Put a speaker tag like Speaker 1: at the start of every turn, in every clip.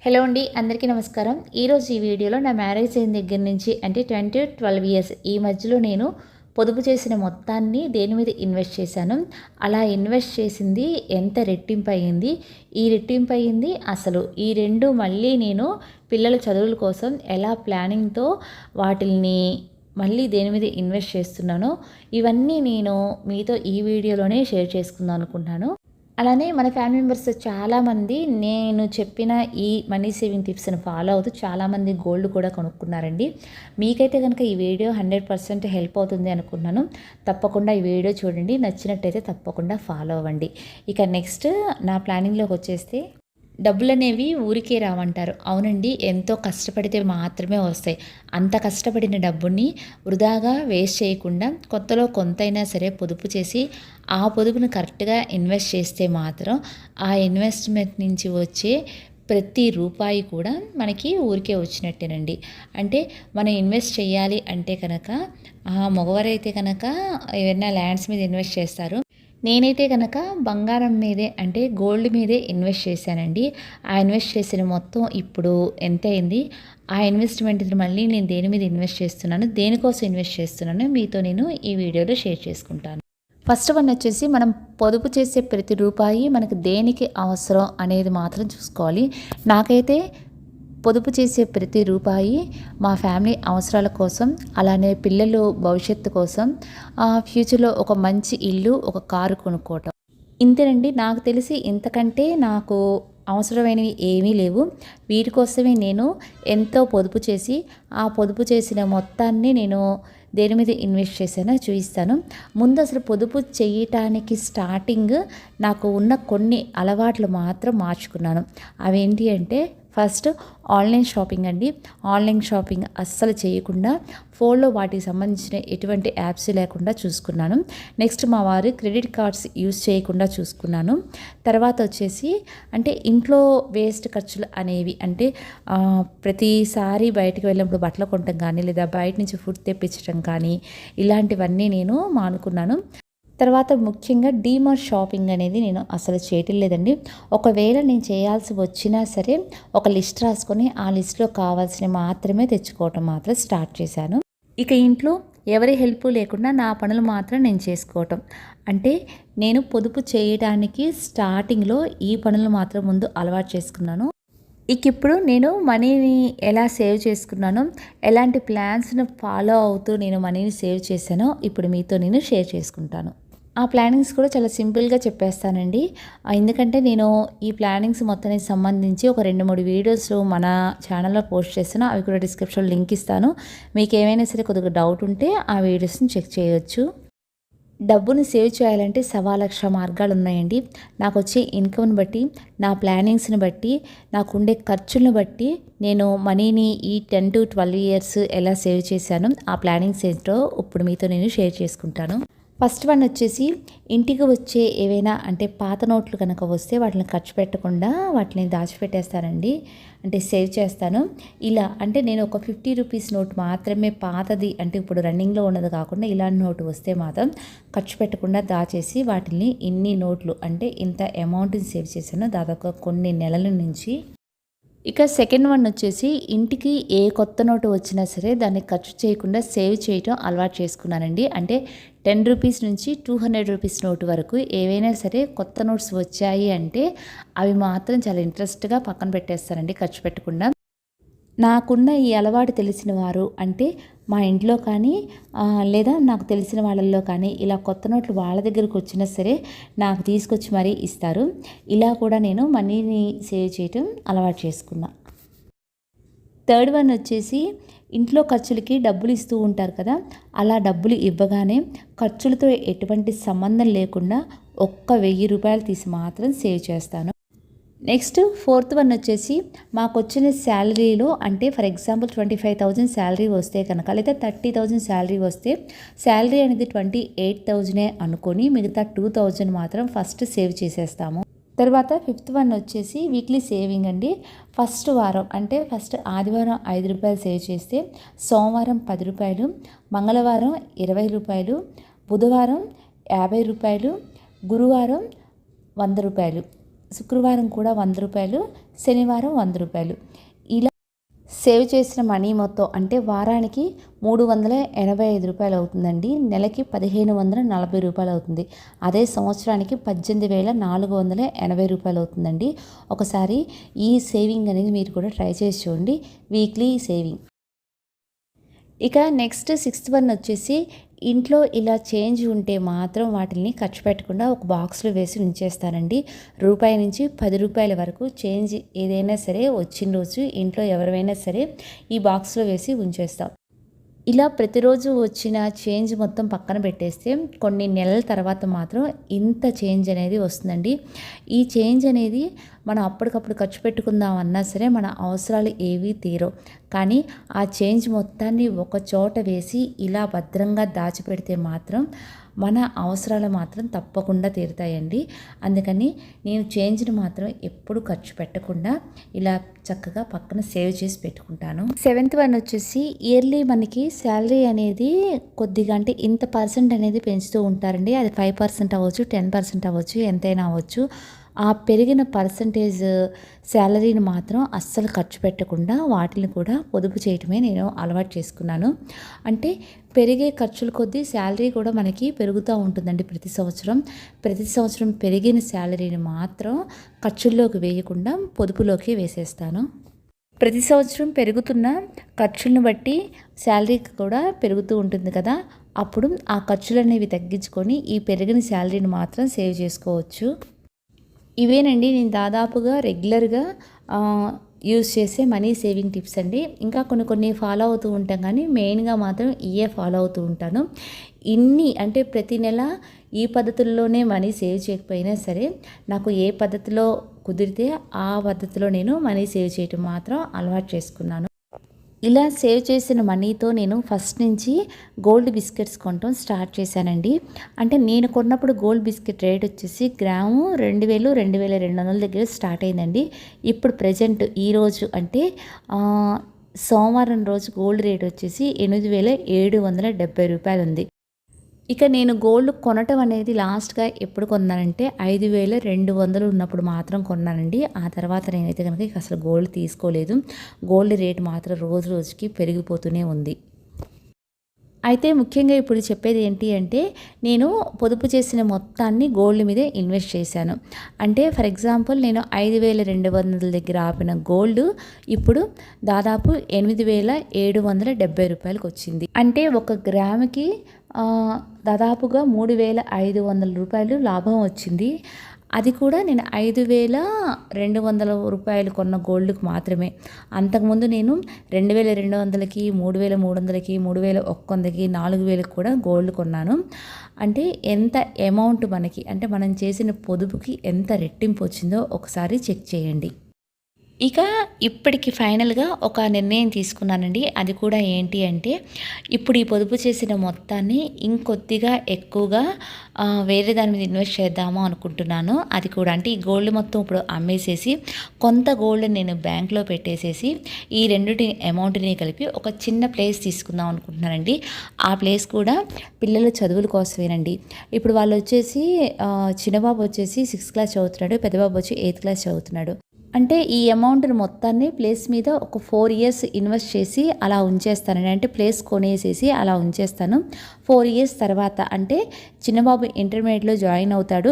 Speaker 1: Hello అండి, అందరికీ నమస్కారం. ఈరోజు ఈ వీడియోలో నా మ్యారేజ్ అయిన దగ్గర నుంచి అంటే 12 ఇయర్స్ ఈ మధ్యలో నేను పొదుపు చేసిన మొత్తాన్ని దేని మీద ఇన్వెస్ట్ చేశాను, అలా ఇన్వెస్ట్ చేసింది ఎంత రెట్టింపు అయ్యింది, ఈ రెట్టింపు అయ్యింది అసలు ఈ రెండు మళ్ళీ నేను పిల్లల చదువుల కోసం ఎలా ప్లానింగ్తో వాటిని మళ్ళీ దేని మీద ఇన్వెస్ట్ చేస్తున్నానో ఇవన్నీ నేను మీతో ఈ వీడియోలోనే షేర్ చేసుకుందాం అనుకుంటున్నాను. అలానే మన ఫ్యామిలీ మెంబర్స్ చాలామంది నేను చెప్పిన ఈ మనీ సేవింగ్ టిప్స్ని ఫాలో అవుతూ చాలామంది గోల్డ్ కూడా కొనుక్కున్నారండి. మీకైతే కనుక ఈ వీడియో 100% హెల్ప్ అవుతుంది అనుకున్నాను. తప్పకుండా ఈ వీడియో చూడండి, నచ్చినట్టయితే తప్పకుండా ఫాలో అవ్వండి. ఇక నెక్స్ట్ నా ప్లానింగ్లోకి వచ్చేస్తే, డబ్బులనేవి ఊరికే రావంటారు. అవునండి, ఎంతో కష్టపడితే మాత్రమే వస్తాయి. అంత కష్టపడిన డబ్బుని వృధాగా వేస్ట్ చేయకుండా కొత్తలో కొంతైనా సరే పొదుపు చేసి ఆ పొదుపును కరెక్ట్గా ఇన్వెస్ట్ చేస్తే మాత్రం ఆ ఇన్వెస్ట్మెంట్ నుంచి వచ్చే ప్రతి రూపాయి కూడా మనకి ఊరికే వచ్చినట్టేనండి. అంటే మనం ఇన్వెస్ట్ చేయాలి అంటే కనుక మగవారైతే కనుక ఏమైనా ల్యాండ్స్ మీద ఇన్వెస్ట్ చేస్తారు. నేనైతే కనుక బంగారం మీదే అంటే గోల్డ్ మీదే ఇన్వెస్ట్ చేశానండి. ఆ ఇన్వెస్ట్ చేసిన మొత్తం ఇప్పుడు ఎంత అయింది, ఆ ఇన్వెస్ట్మెంట్ మళ్ళీ నేను దేని మీద ఇన్వెస్ట్ చేస్తున్నాను, దేనికోసం ఇన్వెస్ట్ చేస్తున్నాను మీతో నేను ఈ వీడియోలో షేర్ చేసుకుంటాను. ఫస్ట్ వన్ వచ్చేసి, మనం పొదుపు చేసే ప్రతి రూపాయి మనకు దేనికి అవసరం అనేది మాత్రం చూసుకోవాలి. నాకైతే పొదుపు చేసే ప్రతి రూపాయి మా ఫ్యామిలీ అవసరాల కోసం, అలానే పిల్లలు భవిష్యత్తు కోసం, ఫ్యూచర్లో ఒక మంచి ఇల్లు, ఒక కారు కొనుక్కోవటం, ఇంతేనండి. నాకు తెలిసి ఇంతకంటే నాకు అవసరమైనవి ఏమీ లేవు. వీటి కోసమే నేను ఎంతో పొదుపు చేసి ఆ పొదుపు చేసిన మొత్తాన్ని నేను దేని మీద ఇన్వెస్ట్ చేశానో చూపిస్తాను. ముందు అసలు పొదుపు చేయటానికి స్టార్టింగ్ నాకు ఉన్న కొన్ని అలవాట్లు మాత్రం మార్చుకున్నాను. అవేంటి అంటే, ఫస్ట్ ఆన్లైన్ షాపింగ్ అండి. ఆన్లైన్ షాపింగ్ అస్సలు చేయకుండా ఫోన్లో వాటికి సంబంధించిన ఎటువంటి యాప్స్ లేకుండా చూసుకున్నాను. నెక్స్ట్ మా వారు క్రెడిట్ కార్డ్స్ యూజ్ చేయకుండా చూసుకున్నాను. తర్వాత వచ్చేసి, అంటే ఇంట్లో వేస్ట్ ఖర్చులు అనేవి అంటే ప్రతిసారి బయటకు వెళ్ళినప్పుడు బట్టలు కొనటం కానీ, లేదా బయట నుంచి ఫుడ్ తెప్పించడం కానీ, ఇలాంటివన్నీ నేను మానుకున్నాను. తర్వాత ముఖ్యంగా డీమార్ట్ షాపింగ్ అనేది నేను అసలు చేయటం లేదండి. ఒకవేళ నేను చేయాల్సి వచ్చినా సరే ఒక లిస్ట్ రాసుకొని ఆ లిస్ట్లో కావాల్సినవి మాత్రమే తెచ్చుకోవటం మాత్రం స్టార్ట్ చేశాను. ఇక ఇంట్లో ఎవరి హెల్ప్ లేకుండా నా పనులు మాత్రం నేను చేసుకోవటం. అంటే నేను పొదుపు చేయడానికి స్టార్టింగ్లో ఈ పనులు మాత్రం ముందు అలవాటు చేసుకున్నాను. ఇక ఇప్పుడు నేను మనీని ఎలా సేవ్ చేసుకున్నానో, ఎలాంటి ప్లాన్స్ను ఫాలో అవుతూ నేను మనీని సేవ్ చేశానో ఇప్పుడు మీతో నేను షేర్ చేసుకుంటాను. ఆ ప్లానింగ్స్ కూడా చాలా సింపుల్గా చెప్పేస్తానండి. ఎందుకంటే నేను ఈ ప్లానింగ్స్ మొత్తానికి సంబంధించి ఒక 2-3 వీడియోస్ మన ఛానల్లో పోస్ట్ చేస్తాను. అవి కూడా డిస్క్రిప్షన్లో లింక్ ఇస్తాను. మీకు ఏమైనా సరే కొద్దిగా డౌట్ ఉంటే ఆ వీడియోస్ని చెక్ చేయొచ్చు. డబ్బుని సేవ్ చేయాలంటే 1,00,000 మార్గాలు ఉన్నాయండి. నాకు వచ్చే ఇన్కమ్ని బట్టి, నా ప్లానింగ్స్ని బట్టి, నాకుండే ఖర్చులను బట్టి నేను మనీని ఈ 10-12 ఇయర్స్ ఎలా సేవ్ చేశాను, ఆ ప్లానింగ్స్ ఏంటో ఇప్పుడు మీతో నేను షేర్ చేసుకుంటాను. ఫస్ట్ వన్ వచ్చేసి, ఇంటికి వచ్చే ఏవైనా అంటే పాత నోట్లు కనుక వస్తే వాటిని ఖర్చు పెట్టకుండా వాటిని దాచిపెట్టేస్తానండి. అంటే సేవ్ చేస్తాను. ఇలా అంటే నేను ఒక 50 రూపీస్ నోట్ మాత్రమే పాతది, అంటే ఇప్పుడు రన్నింగ్లో ఉన్నది కాకుండా ఇలాంటి నోటు వస్తే మాత్రం ఖర్చు పెట్టకుండా దాచేసి వాటిని ఇన్ని నోట్లు అంటే ఇంత అమౌంట్ని సేవ్ చేశాను దాదాపు కొన్ని నెలల నుంచి. ఇక సెకండ్ వన్ వచ్చేసి, ఇంటికి ఏ కొత్త నోటు వచ్చినా సరే దాన్ని ఖర్చు చేయకుండా సేవ్ చేయటం అలవాటు చేసుకున్నానండి. అంటే 10 రూపీస్ నుంచి 200 రూపీస్ నోటు వరకు ఏవైనా సరే కొత్త నోట్స్ వచ్చాయి అంటే అవి మాత్రం చాలా ఇంట్రెస్ట్గా పక్కన పెట్టేస్తానండి, ఖర్చు పెట్టకుండా. నాకున్న ఈ అలవాటు తెలిసిన వారు అంటే మా ఇంట్లో కానీ లేదా నాకు తెలిసిన వాళ్ళల్లో కానీ ఇలా కొత్త నోట్లు వాళ్ళ దగ్గరకు వచ్చినా సరే నాకు తీసుకొచ్చి మరీ ఇస్తారు. ఇలా కూడా నేను మనీని సేవ్ చేయటం అలవాటు చేసుకున్నా. థర్డ్ వన్ వచ్చేసి, ఇంట్లో ఖర్చులకి డబ్బులు ఇస్తూ ఉంటారు కదా, అలా డబ్బులు ఇవ్వగానే ఖర్చులతో ఎటువంటి సంబంధం లేకుండా ఒక్క 1000 రూపాయలు తీసి మాత్రం సేవ్ చేస్తాను. నెక్స్ట్ ఫోర్త్ వన్ వచ్చేసి, మాకు వచ్చిన శాలరీలో అంటే ఫర్ ఎగ్జాంపుల్ 25,000 శాలరీ వస్తే కనుక, లేదా 30,000 శాలరీ వస్తే శాలరీ అనేది 28,000 అనుకొని మిగతా 2,000 మాత్రం ఫస్ట్ సేవ్ చేసేస్తాము. తర్వాత ఫిఫ్త్ వన్ వచ్చేసి వీక్లీ సేవింగ్ అండి. ఫస్ట్ వారం అంటే ఫస్ట్ ఆదివారం 5 రూపాయలు సేవ్ చేస్తే, సోమవారం 10 రూపాయలు, మంగళవారం 20 రూపాయలు, బుధవారం 50 రూపాయలు, గురువారం 100 రూపాయలు, శుక్రవారం కూడా 100 రూపాయలు శనివారం 100 రూపాయలు. ఇలా సేవ్ చేసిన మనీ మొత్తం అంటే వారానికి 385 రూపాయలు అవుతుందండి. నెలకి 1540 రూపాయలు అవుతుంది. అదే సంవత్సరానికి 18,480 రూపాయలు అవుతుందండి. ఒకసారి ఈ సేవింగ్ అనేది మీరు కూడా ట్రై చేసి చూడండి, వీక్లీ సేవింగ్. ఇక నెక్స్ట్ 6th వన్ వచ్చేసి, ఇంట్లో ఇలా చేంజ్ ఉంటే మాత్రం వాటిని ఖర్చు పెట్టకుండా ఒక బాక్స్లో వేసి ఉంచేస్తానండి. రూపాయి నుంచి 10 రూపాయల వరకు చేంజ్ ఏదైనా సరే వచ్చిన రోజు ఇంట్లో ఎవరైనా సరే ఈ బాక్స్లో వేసి ఉంచేస్తాం. ఇలా ప్రతిరోజు వచ్చిన చేంజ్ మొత్తం పక్కన పెట్టేస్తే కొన్ని నెలల తర్వాత మాత్రం ఇంత చేంజ్ అనేది వస్తుందండి. ఈ చేంజ్ అనేది మనం అప్పటికప్పుడు ఖర్చు పెట్టుకుందాం అన్నా సరే మన అవసరాలు ఏవీ తీరవు. కానీ ఆ చేంజ్ మొత్తాన్ని ఒక చోట వేసి ఇలా భద్రంగా దాచిపెడితే మాత్రం మన అవసరాలు మాత్రం తప్పకుండా తీరుతాయండి. అందుకని నేను చేంజ్ని మాత్రం ఎప్పుడు ఖర్చు పెట్టకుండా ఇలా చక్కగా పక్కన సేవ్ చేసి పెట్టుకుంటాను. 7th వన్ వచ్చేసి, ఇయర్లీ మనకి శాలరీ అనేది కొద్దిగా అంటే ఇంత పర్సెంట్ అనేది పెంచుతూ ఉంటారండి. అది 5% అవ్వచ్చు, 10% అవ్వచ్చు, ఎంతైనా అవ్వచ్చు. ఆ పెరిగిన పర్సంటేజ్ శాలరీని మాత్రం అస్సలు ఖర్చు పెట్టకుండా వాటిని కూడా పొదుపు చేయటమే నేను అలవాటు చేసుకున్నాను. అంటే పెరిగే ఖర్చుల కొద్దీ శాలరీ కూడా మనకి పెరుగుతూ ఉంటుందండి ప్రతి సంవత్సరం పెరిగిన శాలరీని మాత్రం ఖర్చుల్లోకి వేయకుండా పొదుపులోకి వేసేస్తాను. ప్రతి సంవత్సరం పెరుగుతున్న ఖర్చులను బట్టి శాలరీ కూడా పెరుగుతూ ఉంటుంది కదా, అప్పుడు ఆ ఖర్చులు అనేవి తగ్గించుకొని ఈ పెరిగిన శాలరీని మాత్రం సేవ్ చేసుకోవచ్చు. ఇవేనండి నేను దాదాపుగా రెగ్యులర్గా యూజ్ చేసే మనీ సేవింగ్ టిప్స్ అండి. ఇంకా కొన్ని ఫాలో అవుతూ ఉంటాం, కానీ మెయిన్గా మాత్రం ఇవే ఫాలో అవుతూ ఉంటాను. ఇన్ని అంటే ప్రతి నెల ఈ పద్ధతుల్లోనే మనీ సేవ్ చేయకపోయినా సరే నాకు ఏ పద్ధతిలో కుదిరితే ఆ పద్ధతిలో నేను మనీ సేవ్ చేయటం మాత్రం అలవాటు చేసుకున్నాను. ఇలా సేవ్ చేసిన మనీతో నేను ఫస్ట్ నుంచి గోల్డ్ బిస్కెట్స్ కొనటం స్టార్ట్ చేశానండి. అంటే నేను కొన్నప్పుడు గోల్డ్ బిస్కెట్ రేట్ వచ్చేసి గ్రాము 2000, 2200 దగ్గర స్టార్ట్ అయిందండి. ఇప్పుడు ప్రజెంట్ ఈరోజు అంటే సోమవారం రోజు గోల్డ్ రేట్ వచ్చేసి 8770 రూపాయలు ఉంది. ఇక నేను గోల్డ్ కొనటం అనేది లాస్ట్గా ఎప్పుడు కొన్నానంటే 5200 ఉన్నప్పుడు మాత్రం కొన్నానండి. ఆ తర్వాత నేనైతే కనుక ఇక అసలు గోల్డ్ తీసుకోలేదు. గోల్డ్ రేట్ మాత్రం రోజు రోజుకి పెరిగిపోతూనే ఉంది. అయితే ముఖ్యంగా ఇప్పుడు చెప్పేది ఏంటి అంటే, నేను పొదుపు చేసిన మొత్తాన్ని గోల్డ్ మీదే ఇన్వెస్ట్ చేశాను. అంటే ఫర్ ఎగ్జాంపుల్ నేను 5200 దగ్గర ఆపిన గోల్డ్ ఇప్పుడు దాదాపు 8770 రూపాయలకు వచ్చింది. అంటే 1 గ్రాముకి దాదాపుగా 3500 రూపాయలు లాభం వచ్చింది. అది కూడా నేను 5200 రూపాయలు కొన్న గోల్డ్కి మాత్రమే. అంతకుముందు నేను 2200కి, 3300కి, 3100కి, 4000కి కూడా గోల్డ్ కొన్నాను. అంటే ఎంత అమౌంట్ మనకి అంటే మనం చేసిన పొదుపుకి ఎంత రెట్టింపు వచ్చిందో ఒకసారి చెక్ చేయండి. ఇక ఇప్పటికి ఫైనల్గా ఒక నిర్ణయం తీసుకున్నానండి. అది కూడా ఏంటి అంటే, ఇప్పుడు ఈ పొదుపు చేసిన మొత్తాన్ని ఇంకొద్దిగా ఎక్కువగా వేరే దాని మీద ఇన్వెస్ట్ చేద్దాము అనుకుంటున్నాను. అది కూడా అంటే ఈ గోల్డ్ మొత్తం ఇప్పుడు అమ్మేసేసి కొంత గోల్డ్ నేను బ్యాంక్లో పెట్టేసేసి ఈ రెండిటి అమౌంట్ని కలిపి ఒక చిన్న ప్లేస్ తీసుకుందాం అనుకుంటున్నానండి. ఆ ప్లేస్ కూడా పిల్లల చదువుల కోసమేనండి. ఇప్పుడు వాళ్ళు వచ్చేసి చిన్నబాబు వచ్చేసి 6th క్లాస్ చదువుతున్నాడు, పెద్దబాబు వచ్చి 8th క్లాస్ చదువుతున్నాడు. అంటే ఈ అమౌంట్ని మొత్తాన్ని ప్లేస్ మీద ఒక 4 ఇయర్స్ ఇన్వెస్ట్ చేసి అలా ఉంచేస్తానండి. అంటే ప్లేస్ కొనేసేసి అలా ఉంచేస్తాను. 4 ఇయర్స్ తర్వాత అంటే చిన్నబాబు ఇంటర్మీడియట్లో జాయిన్ అవుతాడు,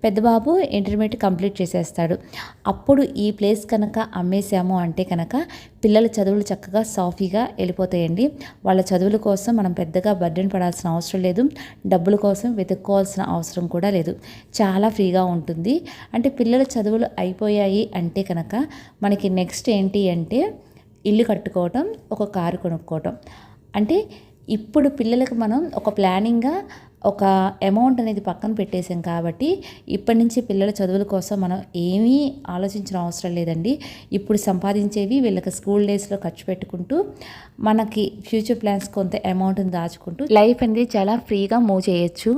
Speaker 1: పెద్దబాబు ఇంటర్మీడియట్ కంప్లీట్ చేసేస్తాడు. అప్పుడు ఈ ప్లేస్ కనుక అమ్మేసాము అంటే కనుక పిల్లల చదువులు చక్కగా సాఫీగా వెళ్ళిపోతాయండి. వాళ్ళ చదువుల కోసం మనం పెద్దగా బర్డెన్ పడాల్సిన అవసరం లేదు, డబ్బుల కోసం వెతుక్కోవాల్సిన అవసరం కూడా లేదు. చాలా ఫ్రీగా ఉంటుంది. అంటే పిల్లల చదువులు అయిపోయాయి అంటే కనుక మనకి నెక్స్ట్ ఏంటి అంటే ఇల్లు కట్టుకోవటం, ఒక కారు కొనుక్కోవటం. అంటే ఇప్పుడు పిల్లలకు మనం ఒక ప్లానింగ్గా ఒక అమౌంట్ అనేది పక్కన పెట్టేసాం కాబట్టి ఇప్పటి నుంచి పిల్లల చదువుల కోసం మనం ఏమీ ఆలోచించిన అవసరం లేదండి. ఇప్పుడు సంపాదించేవి వీళ్ళకి స్కూల్ డేస్లో ఖర్చు పెట్టుకుంటూ మనకి ఫ్యూచర్ ప్లాన్స్ కొంత అమౌంట్ని దాచుకుంటూ లైఫ్ అనేది చాలా ఫ్రీగా మూవ్ చేయొచ్చు.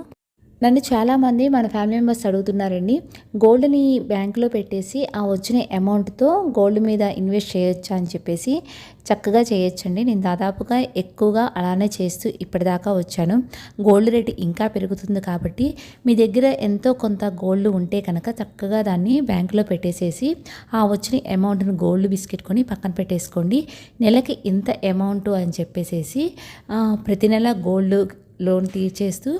Speaker 1: నన్ను చాలామంది మన ఫ్యామిలీ మెంబర్స్ అడుగుతున్నారండి, గోల్డ్ని బ్యాంకులో పెట్టేసి ఆ వచ్చిన అమౌంట్తో గోల్డ్ మీద ఇన్వెస్ట్ చేయొచ్చా అని చెప్పేసి. చక్కగా చేయొచ్చండి. నేను దాదాపుగా ఎక్కువగా అలానే చేస్తూ ఇప్పటిదాకా వచ్చాను. గోల్డ్ రేట్ ఇంకా పెరుగుతుంది కాబట్టి మీ దగ్గర ఎంతో కొంత గోల్డ్ ఉంటే కనుక చక్కగా దాన్ని బ్యాంకులో పెట్టేసేసి ఆ వచ్చిన అమౌంట్ని గోల్డ్ బిస్కెట్ కొని పక్కన పెట్టేసుకోండి. నెలకి ఇంత అమౌంట్ అని చెప్పేసేసి ప్రతి నెల గోల్డ్ లోన్ తీర్చేస్తూ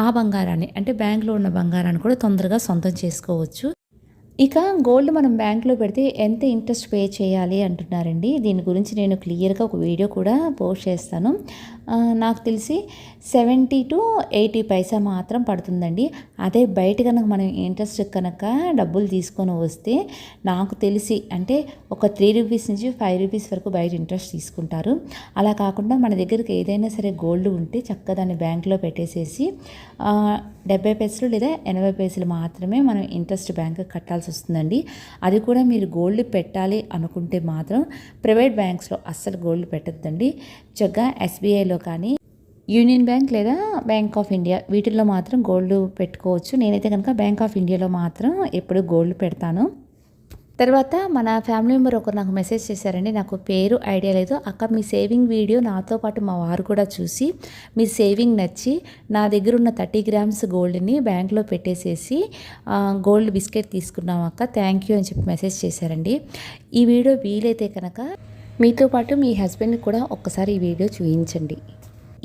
Speaker 1: ఆ బంగారాన్ని అంటే బ్యాంకులో ఉన్న బంగారాన్ని కూడా తొందరగా సొంతం చేసుకోవచ్చు. ఇక గోల్డ్ మనం బ్యాంకులో పెడితే ఎంత ఇంట్రెస్ట్ పే చేయాలి అంటున్నారండి. దీని గురించి నేను క్లియర్గా ఒక వీడియో కూడా పోస్ట్ చేస్తాను. నాకు తెలిసి 70 to 80 పైసా మాత్రం పడుతుందండి. అదే బయట కనుక మనం ఇంట్రెస్ట్ కనుక డబ్బులు తీసుకొని వస్తే నాకు తెలిసి అంటే ఒక 3 రూపీస్ నుంచి 5 రూపీస్ వరకు బయట ఇంట్రెస్ట్ తీసుకుంటారు. అలా కాకుండా మన దగ్గరికి ఏదైనా సరే గోల్డ్ ఉంటే చక్కగా దాన్ని బ్యాంకులో పెట్టేసేసి 70 పైసలు లేదా 80 పైసలు మాత్రమే మనం ఇంట్రెస్ట్ బ్యాంకు కట్టాల్సి వస్తుందండి. అది కూడా మీరు గోల్డ్ పెట్టాలి అనుకుంటే మాత్రం ప్రైవేట్ బ్యాంక్స్లో అస్సలు గోల్డ్ పెట్టద్దండి. చక్కగా ఎస్బీఐలో కానీ యూనియన్ బ్యాంక్ లేదా బ్యాంక్ ఆఫ్ ఇండియా వీటిల్లో మాత్రం గోల్డ్ పెట్టుకోవచ్చు. నేనైతే కనుక బ్యాంక్ ఆఫ్ ఇండియాలో మాత్రం ఎప్పుడు గోల్డ్ పెడతాను. తర్వాత మన ఫ్యామిలీ మెంబర్ ఒకరు నాకు మెసేజ్ చేశారండి. నాకు పేరు ఐడియా లేదు. అక్క మీ సేవింగ్ వీడియో నాతో పాటు మా వారు కూడా చూసి మీ సేవింగ్ నచ్చి నా దగ్గర ఉన్న 30 గ్రామ్స్ గోల్డ్ని బ్యాంక్లో పెట్టేసేసి గోల్డ్ బిస్కెట్ తీసుకున్నాం అక్క, థ్యాంక్ యూ అని చెప్పి మెసేజ్ చేశారండి. ఈ వీడియో వీలైతే కనుక మీతో పాటు మీ హస్బెండ్కి కూడా ఒక్కసారి ఈ వీడియో చూపించండి.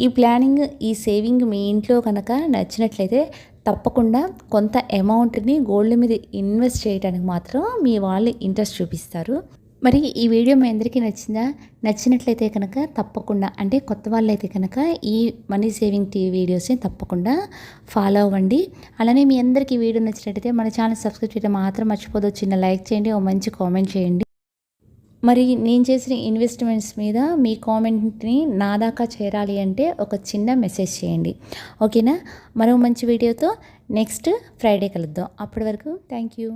Speaker 1: ఈ ప్లానింగ్ ఈ సేవింగ్ మీ ఇంట్లో కనుక నచ్చినట్లయితే తప్పకుండా కొంత అమౌంట్ని గోల్డ్ మీద ఇన్వెస్ట్ చేయడానికి మాత్రం మీ వాళ్ళు ఇంట్రెస్ట్ చూపిస్తారు. మరి ఈ వీడియో మీ అందరికీ నచ్చిందా? నచ్చినట్లయితే కనుక తప్పకుండా అంటే కొత్త వాళ్ళైతే కనుక ఈ మనీ సేవింగ్ వీడియోస్ని తప్పకుండా ఫాలో అవ్వండి. అలానే మీ అందరికీ ఈ వీడియో నచ్చినట్లయితే మన ఛానల్ సబ్స్క్రైబ్ చేయడం మాత్రం మర్చిపోదు. చిన్న లైక్ చేయండి, ఓ మంచి కామెంట్ చేయండి. మరి నేను చేసిన ఇన్వెస్ట్మెంట్స్ మీద మీ కామెంట్ని నా దాకా చేరాలి అంటే ఒక చిన్న మెసేజ్ చేయండి. ఓకేనా? మరో మంచి వీడియోతో నెక్స్ట్ ఫ్రైడే కలుద్దాం. అప్పటి వరకు థ్యాంక్ యూ.